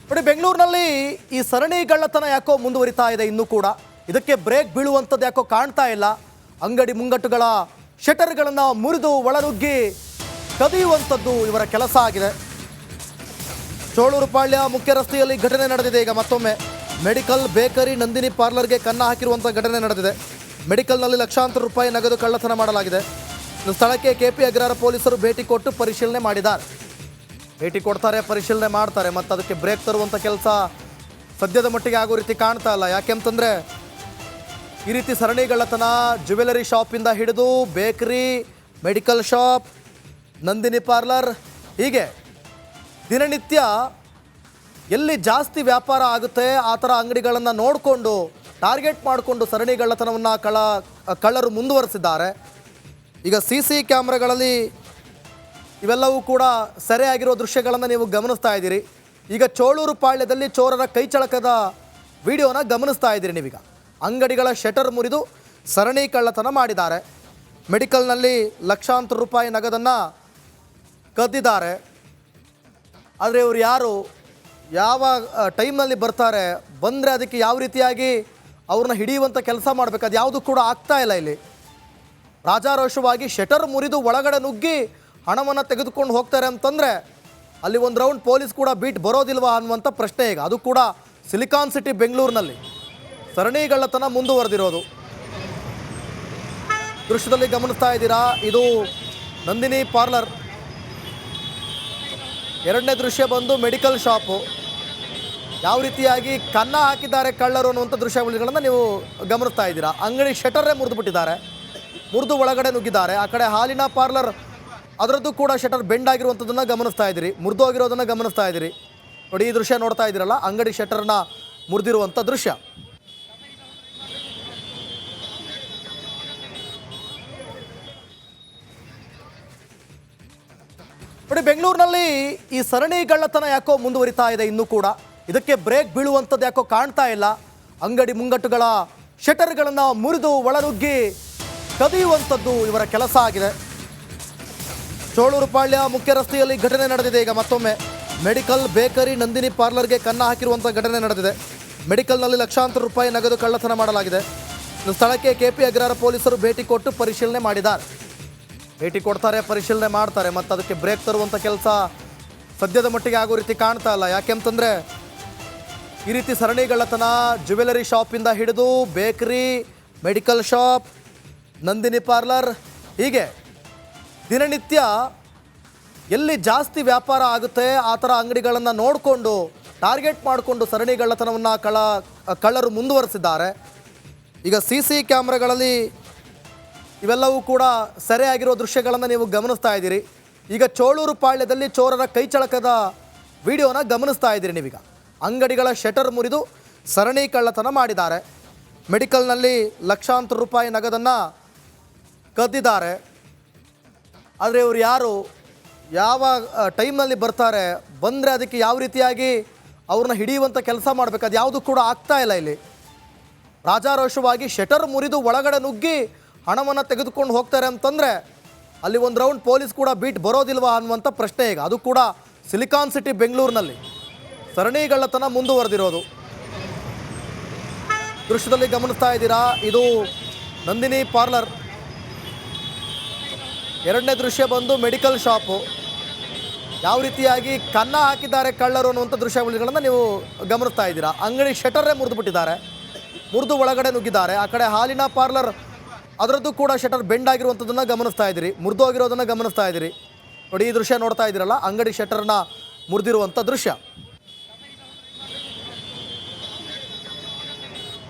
ನೋಡಿ, ಬೆಂಗಳೂರಿನಲ್ಲಿ ಈ ಸರಣಿ ಗಳ್ಳತನ ಯಾಕೋ ಮುಂದುವರಿತಾ ಇದೆ ಇನ್ನೂ ಕೂಡ. ಇದಕ್ಕೆ ಬ್ರೇಕ್ ಬೀಳುವಂಥದ್ದು ಯಾಕೋ ಕಾಣ್ತಾ ಇಲ್ಲ. ಅಂಗಡಿ ಮುಂಗಟ್ಟುಗಳ ಶಟರ್ಗಳನ್ನು ಮುರಿದು ಒಳನುಗ್ಗಿ ಕದಿಯುವಂಥದ್ದು ಇವರ ಕೆಲಸ ಆಗಿದೆ. ಚೋಳೂರುಪಾಳ್ಯ ಮುಖ್ಯ ರಸ್ತೆಯಲ್ಲಿ ಘಟನೆ ನಡೆದಿದೆ. ಈಗ ಮತ್ತೊಮ್ಮೆ ಮೆಡಿಕಲ್ ಬೇಕರಿ ನಂದಿನಿ ಪಾರ್ಲರ್ಗೆ ಕನ್ನ ಹಾಕಿರುವಂಥ ಘಟನೆ ನಡೆದಿದೆ. ಮೆಡಿಕಲ್ನಲ್ಲಿ ಲಕ್ಷಾಂತರ ರೂಪಾಯಿ ನಗದು ಕಳ್ಳತನ ಮಾಡಲಾಗಿದೆ. ಸ್ಥಳಕ್ಕೆ ಕೆಪಿ ಅಗ್ರಹಾರ ಪೊಲೀಸರು ಭೇಟಿ ಕೊಟ್ಟು ಪರಿಶೀಲನೆ ಮಾಡಿದ್ದಾರೆ. ಭೇಟಿ ಕೊಡ್ತಾರೆ, ಪರಿಶೀಲನೆ ಮಾಡ್ತಾರೆ, ಮತ್ತು ಅದಕ್ಕೆ ಬ್ರೇಕ್ ತರುವಂಥ ಕೆಲಸ ಸದ್ಯದ ಮಟ್ಟಿಗೆ ಆಗೋ ರೀತಿ ಕಾಣ್ತಾ ಇಲ್ಲ. ಯಾಕೆಂತಂದರೆ ಈ ರೀತಿ ಸರಣಿಗಳ್ಳತನ ಜ್ಯುವೆಲರಿ ಶಾಪಿಂದ ಹಿಡಿದು bakery, medical shop, Nandini parlour, ಹೀಗೆ ದಿನನಿತ್ಯ ಎಲ್ಲಿ ಜಾಸ್ತಿ ವ್ಯಾಪಾರ ಆಗುತ್ತೆ ಆ ಥರ ಅಂಗಡಿಗಳನ್ನು ನೋಡಿಕೊಂಡು ಟಾರ್ಗೆಟ್ ಮಾಡಿಕೊಂಡು ಸರಣಿಗಳ್ಳತನವನ್ನು ಕಳ್ಳರು ಮುಂದುವರೆಸಿದ್ದಾರೆ. ಈಗ CC ಕ್ಯಾಮ್ರಾಗಳಲ್ಲಿ ಇವೆಲ್ಲವೂ ಕೂಡ ಸೆರೆಯಾಗಿರೋ ದೃಶ್ಯಗಳನ್ನು ನೀವು ಗಮನಿಸ್ತಾ ಇದ್ದೀರಿ. ಈಗ ಚೋಳೂರು ಪಾಳ್ಯದಲ್ಲಿ ಚೋರರ ಕೈಚಳಕದ ವಿಡಿಯೋನ ಗಮನಿಸ್ತಾ ಇದ್ದೀರಿ ನೀವೀಗ. ಅಂಗಡಿಗಳ ಶಟರ್ ಮುರಿದು ಸರಣಿ ಕಳ್ಳತನ ಮಾಡಿದ್ದಾರೆ. ಮೆಡಿಕಲ್ನಲ್ಲಿ ಲಕ್ಷಾಂತರ ರೂಪಾಯಿ ನಗದನ್ನು ಕದ್ದಿದ್ದಾರೆ. ಆದರೆ ಇವರು ಯಾರು, ಯಾವ ಟೈಮ್ನಲ್ಲಿ ಬರ್ತಾರೆ, ಬಂದರೆ ಅದಕ್ಕೆ ಯಾವ ರೀತಿಯಾಗಿ ಅವ್ರನ್ನ ಹಿಡಿಯುವಂಥ ಕೆಲಸ ಮಾಡಬೇಕು, ಅದು ಯಾವುದು ಕೂಡ ಆಗ್ತಾ ಇಲ್ಲ. ಇಲ್ಲಿ ರಾಜಾರೋಷವಾಗಿ ಶಟರ್ ಮುರಿದು ಒಳಗಡೆ ನುಗ್ಗಿ ಹಣವನ್ನು ತೆಗೆದುಕೊಂಡು ಹೋಗ್ತಾರೆ ಅಂತಂದರೆ ಅಲ್ಲಿ ಒಂದು ರೌಂಡ್ ಪೊಲೀಸ್ ಕೂಡ ಬೀಟ್ ಬರೋದಿಲ್ವಾ ಅನ್ನುವಂಥ ಪ್ರಶ್ನೆ ಈಗ. ಅದು ಕೂಡ ಸಿಲಿಕಾನ್ ಸಿಟಿ ಬೆಂಗಳೂರಿನಲ್ಲಿ ಸರಣಿಗಳ್ಳತನ ಮುಂದುವರೆದಿರೋದು. ದೃಶ್ಯದಲ್ಲಿ ಗಮನಿಸ್ತಾ ಇದ್ದೀರಾ, ಇದು ನಂದಿನಿ ಪಾರ್ಲರ್. ಎರಡನೇ ದೃಶ್ಯ ಬಂದು ಮೆಡಿಕಲ್ ಶಾಪು. ಯಾವ ರೀತಿಯಾಗಿ ಕನ್ನ ಹಾಕಿದ್ದಾರೆ ಕಳ್ಳರು ಅನ್ನುವಂಥ ದೃಶ್ಯಗಳನ್ನು ನೀವು ಗಮನಿಸ್ತಾ ಇದ್ದೀರಾ. ಅಂಗಡಿ ಶಟರೇ ಮುರಿದುಬಿಟ್ಟಿದ್ದಾರೆ, ಮುರಿದು ಒಳಗಡೆ ನುಗ್ಗಿದ್ದಾರೆ. ಆ ಕಡೆ ಹಾಲಿನ ಪಾರ್ಲರ್, ಅದರದ್ದು ಕೂಡ ಶಟರ್ ಬೆಂಡ್ ಆಗಿರುವಂಥದ್ದನ್ನು ಗಮನಿಸ್ತಾ ಇದ್ದೀರಿ, ಮುರಿದು ಹೋಗಿರೋದನ್ನು ಗಮನಿಸ್ತಾ ಇದ್ದೀರಿ. ನೋಡಿ, ಈ ದೃಶ್ಯ ನೋಡ್ತಾ ಇದ್ದೀರಲ್ಲ, ಅಂಗಡಿ ಶಟರ್ನ ಮುರಿದಿರುವಂಥ ದೃಶ್ಯ. ನೋಡಿ, ಬೆಂಗಳೂರಿನಲ್ಲಿ ಈ ಸರಣಿ ಗಳ್ಳತನ ಯಾಕೋ ಮುಂದುವರಿತಾ ಇದೆ ಇನ್ನೂ ಕೂಡ. ಇದಕ್ಕೆ ಬ್ರೇಕ್ ಬೀಳುವಂಥದ್ದು ಯಾಕೋ ಕಾಣ್ತಾ ಇಲ್ಲ. ಅಂಗಡಿ ಮುಂಗಟ್ಟುಗಳ ಶಟರ್ಗಳನ್ನು ಮುರಿದು ಒಳನುಗ್ಗಿ ಕದಿಯುವಂಥದ್ದು ಇವರ ಕೆಲಸ ಆಗಿದೆ. ಚೋಳೂರುಪಾಳ್ಯ ಮುಖ್ಯ ರಸ್ತೆಯಲ್ಲಿ ಘಟನೆ ನಡೆದಿದೆ. ಈಗ ಮತ್ತೊಮ್ಮೆ ಮೆಡಿಕಲ್ ಬೇಕರಿ ನಂದಿನಿ ಪಾರ್ಲರ್ಗೆ ಕನ್ನ ಹಾಕಿರುವಂಥ ಘಟನೆ ನಡೆದಿದೆ. ಮೆಡಿಕಲ್ನಲ್ಲಿ ಲಕ್ಷಾಂತರ ರೂಪಾಯಿ ನಗದು ಕಳ್ಳತನ ಮಾಡಲಾಗಿದೆ. ಸ್ಥಳಕ್ಕೆ ಕೆಪಿ ಅಗ್ರಹಾರ ಪೊಲೀಸರು ಭೇಟಿ ಕೊಟ್ಟು ಪರಿಶೀಲನೆ ಮಾಡಿದ್ದಾರೆ. ಭೇಟಿ ಕೊಡ್ತಾರೆ, ಪರಿಶೀಲನೆ ಮಾಡ್ತಾರೆ, ಮತ್ತು ಅದಕ್ಕೆ ಬ್ರೇಕ್ ತರುವಂಥ ಕೆಲಸ ಸದ್ಯದ ಮಟ್ಟಿಗೆ ಆಗೋ ರೀತಿ ಕಾಣ್ತಾ ಇಲ್ಲ. ಯಾಕೆಂತಂದರೆ ಈ ರೀತಿ ಸರಣಿಗಳ್ಳತನ ಜ್ಯುವೆಲರಿ ಶಾಪಿಂದ ಹಿಡಿದು bakery, medical shop, Nandini parlour, ಹೀಗೆ ದಿನನಿತ್ಯ ಎಲ್ಲಿ ಜಾಸ್ತಿ ವ್ಯಾಪಾರ ಆಗುತ್ತೆ ಆ ಥರ ಅಂಗಡಿಗಳನ್ನು ನೋಡಿಕೊಂಡು ಟಾರ್ಗೆಟ್ ಮಾಡಿಕೊಂಡು ಸರಣಿಗಳ್ಳತನವನ್ನು ಕಳ್ಳರು ಮುಂದುವರೆಸಿದ್ದಾರೆ. ಈಗ CC ಕ್ಯಾಮ್ರಾಗಳಲ್ಲಿ ಇವೆಲ್ಲವೂ ಕೂಡ ಸೆರೆಯಾಗಿರೋ ದೃಶ್ಯಗಳನ್ನು ನೀವು ಗಮನಿಸ್ತಾ ಇದ್ದೀರಿ. ಈಗ ಚೋಳೂರು ಪಾಳ್ಯದಲ್ಲಿ ಚೋರರ ಕೈಚಳಕದ ವಿಡಿಯೋನ ಗಮನಿಸ್ತಾ ಇದ್ದೀರಿ ನೀವೀಗ. ಅಂಗಡಿಗಳ ಶಟರ್ ಮುರಿದು ಸರಣಿ ಕಳ್ಳತನ ಮಾಡಿದ್ದಾರೆ. ಮೆಡಿಕಲ್ನಲ್ಲಿ ಲಕ್ಷಾಂತರ ರೂಪಾಯಿ ನಗದನ್ನು ಕದ್ದಿದ್ದಾರೆ. ಆದರೆ ಇವರು ಯಾರು, ಯಾವ ಟೈಮ್ನಲ್ಲಿ ಬರ್ತಾರೆ, ಬಂದರೆ ಅದಕ್ಕೆ ಯಾವ ರೀತಿಯಾಗಿ ಅವ್ರನ್ನ ಹಿಡಿಯುವಂಥ ಕೆಲಸ ಮಾಡಬೇಕು, ಅದು ಯಾವುದು ಕೂಡ ಆಗ್ತಾ ಇಲ್ಲ. ಇಲ್ಲಿ ರಾಜಾರೋಷವಾಗಿ ಶಟರ್ ಮುರಿದು ಒಳಗಡೆ ನುಗ್ಗಿ ಹಣವನ್ನು ತೆಗೆದುಕೊಂಡು ಹೋಗ್ತಾರೆ ಅಂತಂದರೆ ಅಲ್ಲಿ ಒಂದು ರೌಂಡ್ ಪೊಲೀಸ್ ಕೂಡ ಬೀಟ್ ಬರೋದಿಲ್ವಾ ಅನ್ನುವಂಥ ಪ್ರಶ್ನೆ ಈಗ. ಅದು ಕೂಡ ಸಿಲಿಕಾನ್ ಸಿಟಿ ಬೆಂಗಳೂರಿನಲ್ಲಿ ಸರಣಿಗಳ್ಳತನ ಮುಂದುವರೆದಿರೋದು. ದೃಶ್ಯದಲ್ಲಿ ಗಮನಿಸ್ತಾ ಇದ್ದೀರಾ, ಇದು ನಂದಿನಿ ಪಾರ್ಲರ್. ಎರಡನೇ ದೃಶ್ಯ ಬಂದು ಮೆಡಿಕಲ್ ಶಾಪು. ಯಾವ ರೀತಿಯಾಗಿ ಕನ್ನ ಹಾಕಿದ್ದಾರೆ ಕಳ್ಳರು ಅನ್ನುವಂಥ ದೃಶ್ಯಗಳನ್ನು ನೀವು ಗಮನಿಸ್ತಾ ಇದ್ದೀರಾ. ಅಂಗಡಿ ಶಟರೇ ಮುರಿದುಬಿಟ್ಟಿದ್ದಾರೆ, ಮುರಿದು ಒಳಗಡೆ ನುಗ್ಗಿದ್ದಾರೆ. ಆ ಕಡೆ ಹಾಲಿನ ಪಾರ್ಲರ್, ಅದರದ್ದು ಕೂಡ ಶಟರ್ ಬೆಂಡ್ ಆಗಿರುವಂಥದ್ದನ್ನು ಗಮನಿಸ್ತಾ ಇದ್ದೀರಿ, ಮುರಿದು ಹೋಗಿರೋದನ್ನು ಗಮನಿಸ್ತಾ ಇದ್ದೀರಿ. ನೋಡಿ, ಈ ದೃಶ್ಯ ನೋಡ್ತಾ ಇದ್ದೀರಲ್ಲ, ಅಂಗಡಿ ಶಟರ್ನ ಮುರಿದಿರುವಂಥ ದೃಶ್ಯ.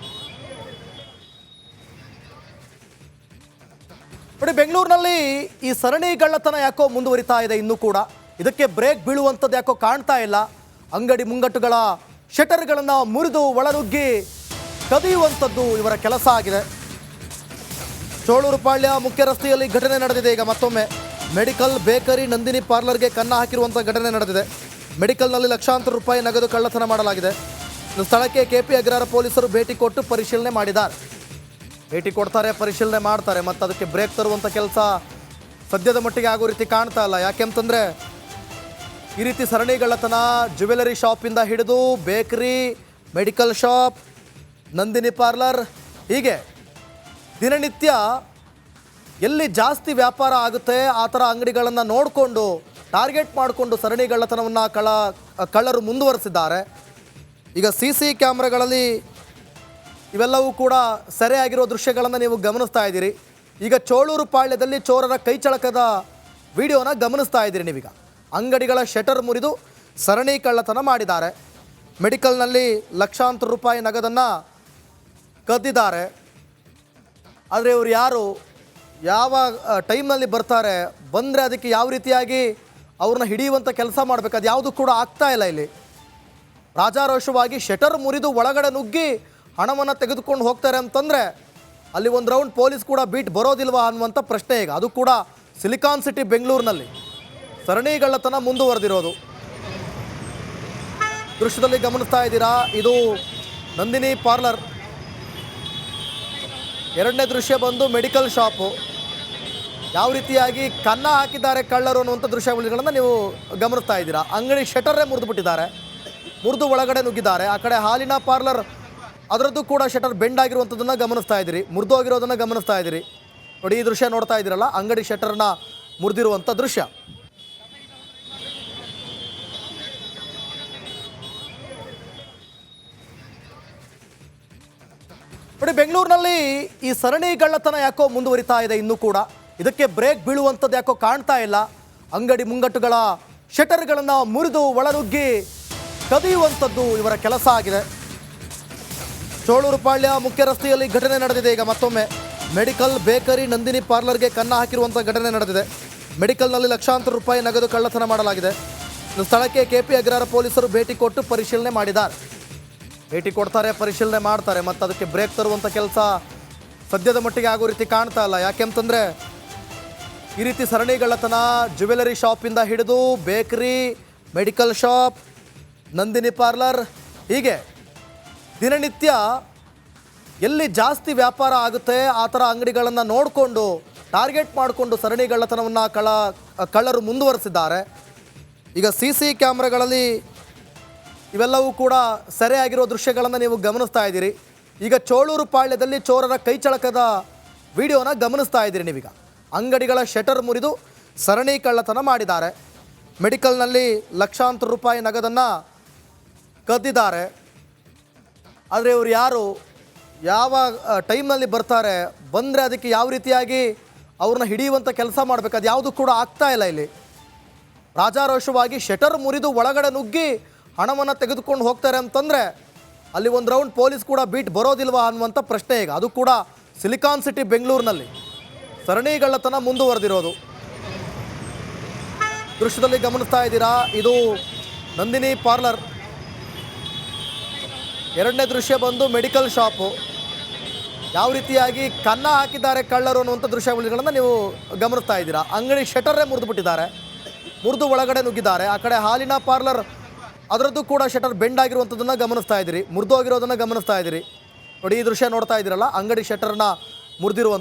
ನೋಡಿ, ಬೆಂಗಳೂರಿನಲ್ಲಿ ಈ ಸರಣಿ ಗಳ್ಳತನ ಯಾಕೋ ಮುಂದುವರಿತಾ ಇದೆ ಇನ್ನೂ ಕೂಡ. ಇದಕ್ಕೆ ಬ್ರೇಕ್ ಬೀಳುವಂಥದ್ದು ಯಾಕೋ ಕಾಣ್ತಾ ಇಲ್ಲ. ಅಂಗಡಿ ಮುಂಗಟ್ಟುಗಳ ಶಟರ್ಗಳನ್ನು ಮುರಿದು ಒಳನುಗ್ಗಿ ಕದಿಯುವಂಥದ್ದು ಇವರ ಕೆಲಸ ಆಗಿದೆ. ಚೋಳೂರುಪಾಳ್ಯ ಮುಖ್ಯ ರಸ್ತೆಯಲ್ಲಿ ಘಟನೆ ನಡೆದಿದೆ. ಈಗ ಮತ್ತೊಮ್ಮೆ ಮೆಡಿಕಲ್ ಬೇಕರಿ ನಂದಿನಿ ಪಾರ್ಲರ್ಗೆ ಕನ್ನ ಹಾಕಿರುವಂಥ ಘಟನೆ ನಡೆದಿದೆ. ಮೆಡಿಕಲ್ನಲ್ಲಿ ಲಕ್ಷಾಂತರ ರೂಪಾಯಿ ನಗದು ಕಳ್ಳತನ ಮಾಡಲಾಗಿದೆ. ಸ್ಥಳಕ್ಕೆ ಕೆಪಿ ಅಗ್ರಹಾರ ಪೊಲೀಸರು ಭೇಟಿ ಕೊಟ್ಟು ಪರಿಶೀಲನೆ ಮಾಡಿದ್ದಾರೆ. ಭೇಟಿ ಕೊಡ್ತಾರೆ, ಪರಿಶೀಲನೆ ಮಾಡ್ತಾರೆ, ಮತ್ತು ಅದಕ್ಕೆ ಬ್ರೇಕ್ ತರುವಂಥ ಕೆಲಸ ಸದ್ಯದ ಮಟ್ಟಿಗೆ ಆಗೋ ರೀತಿ ಕಾಣ್ತಾ ಇಲ್ಲ. ಯಾಕೆಂತಂದರೆ ಈ ರೀತಿ ಸರಣಿಗಳ್ಳತನ ಜ್ಯುವೆಲರಿ ಶಾಪಿಂದ ಹಿಡಿದು bakery, medical shop, Nandini parlour, ಹೀಗೆ ದಿನನಿತ್ಯ ಎಲ್ಲಿ ಜಾಸ್ತಿ ವ್ಯಾಪಾರ ಆಗುತ್ತೆ ಆ ಥರ ಅಂಗಡಿಗಳನ್ನು ನೋಡಿಕೊಂಡು ಟಾರ್ಗೆಟ್ ಮಾಡಿಕೊಂಡು ಸರಣಿಗಳ್ಳತನವನ್ನು ಕಳ್ಳರು ಮುಂದುವರೆಸಿದ್ದಾರೆ. ಈಗ CC ಕ್ಯಾಮ್ರಾಗಳಲ್ಲಿ ಇವೆಲ್ಲವೂ ಕೂಡ ಸೆರೆಯಾಗಿರೋ ದೃಶ್ಯಗಳನ್ನು ನೀವು ಗಮನಿಸ್ತಾ ಇದ್ದೀರಿ. ಈಗ ಚೋಳೂರು ಪಾಳ್ಯದಲ್ಲಿ ಚೋರರ ಕೈಚಳಕದ ವಿಡಿಯೋನ ಗಮನಿಸ್ತಾ ಇದ್ದೀರಿ ನೀವೀಗ. ಅಂಗಡಿಗಳ ಶಟರ್ ಮುರಿದು ಸರಣಿ ಕಳ್ಳತನ ಮಾಡಿದ್ದಾರೆ. ಮೆಡಿಕಲ್ನಲ್ಲಿ ಲಕ್ಷಾಂತರ ರೂಪಾಯಿ ನಗದನ್ನು ಕದ್ದಿದ್ದಾರೆ. ಆದರೆ ಇವರು ಯಾರು, ಯಾವ ಟೈಮ್ನಲ್ಲಿ ಬರ್ತಾರೆ, ಬಂದರೆ ಅದಕ್ಕೆ ಯಾವ ರೀತಿಯಾಗಿ ಅವ್ರನ್ನ ಹಿಡಿಯುವಂಥ ಕೆಲಸ ಮಾಡಬೇಕು, ಅದು ಯಾವುದು ಕೂಡ ಆಗ್ತಾ ಇಲ್ಲ. ಇಲ್ಲಿ ರಾಜಾರೋಷವಾಗಿ ಶಟರ್ ಮುರಿದು ಒಳಗಡೆ ನುಗ್ಗಿ ಹಣವನ್ನು ತೆಗೆದುಕೊಂಡು ಹೋಗ್ತಾರೆ ಅಂತಂದರೆ ಅಲ್ಲಿ ಒಂದು ರೌಂಡ್ ಪೊಲೀಸ್ ಕೂಡ ಬೀಟ್ ಬರೋದಿಲ್ವಾ ಅನ್ನುವಂಥ ಪ್ರಶ್ನೆ ಈಗ. ಅದು ಕೂಡ ಸಿಲಿಕಾನ್ ಸಿಟಿ ಬೆಂಗಳೂರಿನಲ್ಲಿ ಸರಣಿಗಳ್ಳತನ ಮುಂದುವರೆದಿರೋದು. ದೃಶ್ಯದಲ್ಲಿ ಗಮನಿಸ್ತಾ ಇದ್ದೀರಾ, ಇದು ನಂದಿನಿ ಪಾರ್ಲರ್. ಎರಡನೇ ದೃಶ್ಯ ಬಂದು ಮೆಡಿಕಲ್ ಶಾಪು. ಯಾವ ರೀತಿಯಾಗಿ ಕನ್ನ ಹಾಕಿದ್ದಾರೆ ಕಳ್ಳರು ಅನ್ನುವಂಥ ದೃಶ್ಯಗಳನ್ನು ನೀವು ಗಮನಿಸ್ತಾ ಇದ್ದೀರಾ. ಅಂಗಡಿ ಶಟರೇ ಮುರಿದುಬಿಟ್ಟಿದ್ದಾರೆ, ಮುರಿದು ಒಳಗಡೆ ನುಗ್ಗಿದ್ದಾರೆ. ಆ ಕಡೆ ಹಾಲಿನ ಪಾರ್ಲರ್, ಅದರದ್ದು ಕೂಡ ಶಟರ್ ಬೆಂಡ್ ಆಗಿರುವಂಥದ್ದನ್ನು ಗಮನಿಸ್ತಾ ಇದ್ದೀರಿ, ಮುರಿದು ಹೋಗಿರೋದನ್ನು ಗಮನಿಸ್ತಾ ಇದ್ದೀರಿ. ನೋಡಿ, ಈ ದೃಶ್ಯ ನೋಡ್ತಾ ಇದ್ದೀರಲ್ಲ, ಅಂಗಡಿ ಶಟರ್ನ ಮುರಿದಿರುವಂಥ ದೃಶ್ಯ. ನೋಡಿ, ಬೆಂಗಳೂರಿನಲ್ಲಿ ಈ ಸರಣಿ ಗಳ್ಳತನ ಯಾಕೋ ಮುಂದುವರಿತಾ ಇದೆ ಇನ್ನೂ ಕೂಡ. ಇದಕ್ಕೆ ಬ್ರೇಕ್ ಬೀಳುವಂಥದ್ದು ಯಾಕೋ ಕಾಣ್ತಾ ಇಲ್ಲ. ಅಂಗಡಿ ಮುಂಗಟ್ಟುಗಳ ಶಟರ್ಗಳನ್ನು ಮುರಿದು ಒಳನುಗ್ಗಿ ಕದಿಯುವಂಥದ್ದು ಇವರ ಕೆಲಸ ಆಗಿದೆ. ಚೋಳೂರು ಪಾಳ್ಯ ಮುಖ್ಯ ರಸ್ತೆಯಲ್ಲಿ ಘಟನೆ ನಡೆದಿದೆ. ಈಗ ಮತ್ತೊಮ್ಮೆ ಮೆಡಿಕಲ್, ಬೇಕರಿ, ನಂದಿನಿ ಪಾರ್ಲರ್ಗೆ ಕನ್ನ ಹಾಕಿರುವಂಥ ಘಟನೆ ನಡೆದಿದೆ. ಮೆಡಿಕಲ್ನಲ್ಲಿ ಲಕ್ಷಾಂತರ ರೂಪಾಯಿ ನಗದು ಕಳ್ಳತನ ಮಾಡಲಾಗಿದೆ. ಸ್ಥಳಕ್ಕೆ KP ಅಗ್ರಹಾರ ಪೊಲೀಸರು ಭೇಟಿ ಕೊಟ್ಟು ಪರಿಶೀಲನೆ ಮಾಡಿದ್ದಾರೆ. ಭೇಟಿ ಕೊಡ್ತಾರೆ, ಪರಿಶೀಲನೆ ಮಾಡ್ತಾರೆ, ಮತ್ತು ಅದಕ್ಕೆ ಬ್ರೇಕ್ ತರುವಂಥ ಕೆಲಸ ಸದ್ಯದ ಮಟ್ಟಿಗೆ ಆಗೋ ರೀತಿ ಕಾಣ್ತಾ ಇಲ್ಲ. ಯಾಕೆಂತಂದರೆ ಈ ರೀತಿ ಸರಣಿಗಳ್ಳತನ ಜ್ಯುವೆಲರಿ ಶಾಪಿಂದ ಹಿಡಿದು bakery, medical shop, Nandini parlour, ಹೀಗೆ ದಿನನಿತ್ಯ ಎಲ್ಲಿ ಜಾಸ್ತಿ ವ್ಯಾಪಾರ ಆಗುತ್ತೆ ಆ ಥರ ಅಂಗಡಿಗಳನ್ನು ನೋಡಿಕೊಂಡು ಟಾರ್ಗೆಟ್ ಮಾಡಿಕೊಂಡು ಸರಣಿಗಳ್ಳತನವನ್ನು ಕಳ್ಳರು ಮುಂದುವರೆಸಿದ್ದಾರೆ. ಈಗ CC ಕ್ಯಾಮ್ರಾಗಳಲ್ಲಿ ಇವೆಲ್ಲವೂ ಕೂಡ ಸೆರೆಯಾಗಿರೋ ದೃಶ್ಯಗಳನ್ನು ನೀವು ಗಮನಿಸ್ತಾ ಇದ್ದೀರಿ. ಈಗ ಚೋಳೂರು ಪಾಳ್ಯದಲ್ಲಿ ಚೋರರ ಕೈಚಳಕದ ವಿಡಿಯೋನ ಗಮನಿಸ್ತಾ ಇದ್ದೀರಿ ನೀವೀಗ. ಅಂಗಡಿಗಳ ಶಟರ್ ಮುರಿದು ಸರಣಿ ಕಳ್ಳತನ ಮಾಡಿದ್ದಾರೆ. ಮೆಡಿಕಲ್ನಲ್ಲಿ ಲಕ್ಷಾಂತರ ರೂಪಾಯಿ ನಗದನ್ನು ಕದ್ದಿದ್ದಾರೆ. ಆದರೆ ಇವರು ಯಾರು, ಯಾವ ಟೈಮ್ನಲ್ಲಿ ಬರ್ತಾರೆ, ಬಂದರೆ ಅದಕ್ಕೆ ಯಾವ ರೀತಿಯಾಗಿ ಅವ್ರನ್ನ ಹಿಡಿಯುವಂಥ ಕೆಲಸ ಮಾಡಬೇಕು, ಅದು ಯಾವುದು ಕೂಡ ಆಗ್ತಾ ಇಲ್ಲ. ಇಲ್ಲಿ ರಾಜಾರೋಷವಾಗಿ ಶಟರ್ ಮುರಿದು ಒಳಗಡೆ ನುಗ್ಗಿ ಹಣವನ್ನು ತೆಗೆದುಕೊಂಡು ಹೋಗ್ತಾರೆ ಅಂತಂದರೆ ಅಲ್ಲಿ ಒಂದು ರೌಂಡ್ ಪೊಲೀಸ್ ಕೂಡ ಬೀಟ್ ಬರೋದಿಲ್ವಾ ಅನ್ನುವಂಥ ಪ್ರಶ್ನೆ ಈಗ. ಅದು ಕೂಡ ಸಿಲಿಕಾನ್ ಸಿಟಿ ಬೆಂಗಳೂರಿನಲ್ಲಿ ಸರಣಿಗಳ್ಳತನ ಮುಂದುವರೆದಿರೋದು. ದೃಶ್ಯದಲ್ಲಿ ಗಮನಿಸ್ತಾ ಇದ್ದೀರಾ, ಇದು ನಂದಿನಿ ಪಾರ್ಲರ್. ಎರಡನೇ ದೃಶ್ಯ ಬಂದು ಮೆಡಿಕಲ್ ಶಾಪು. ಯಾವ ರೀತಿಯಾಗಿ ಕನ್ನ ಹಾಕಿದ್ದಾರೆ ಕಳ್ಳರು ಅನ್ನುವಂಥ ದೃಶ್ಯಗಳನ್ನು ನೀವು ಗಮನಿಸ್ತಾ ಇದ್ದೀರಾ. ಅಂಗಡಿ ಶಟರೇ ಮುರಿದುಬಿಟ್ಟಿದ್ದಾರೆ, ಮುರಿದು ಒಳಗಡೆ ನುಗ್ಗಿದ್ದಾರೆ. ಆ ಕಡೆ ಹಾಲಿನ ಪಾರ್ಲರ್, ಅದರದ್ದು ಕೂಡ ಶಟರ್ ಬೆಂಡ್ ಆಗಿರುವಂಥದ್ದನ್ನು ಗಮನಿಸ್ತಾ ಇದ್ದೀರಿ, ಮುರಿದು ಹೋಗಿರೋದನ್ನು ಗಮನಿಸ್ತಾ ಇದ್ದೀರಿ. ನೋಡಿ, ಈ ದೃಶ್ಯ ನೋಡ್ತಾ ಇದ್ದೀರಲ್ಲ, ಅಂಗಡಿ ಶಟರ್ನ ಮುರಿದಿರುವಂಥ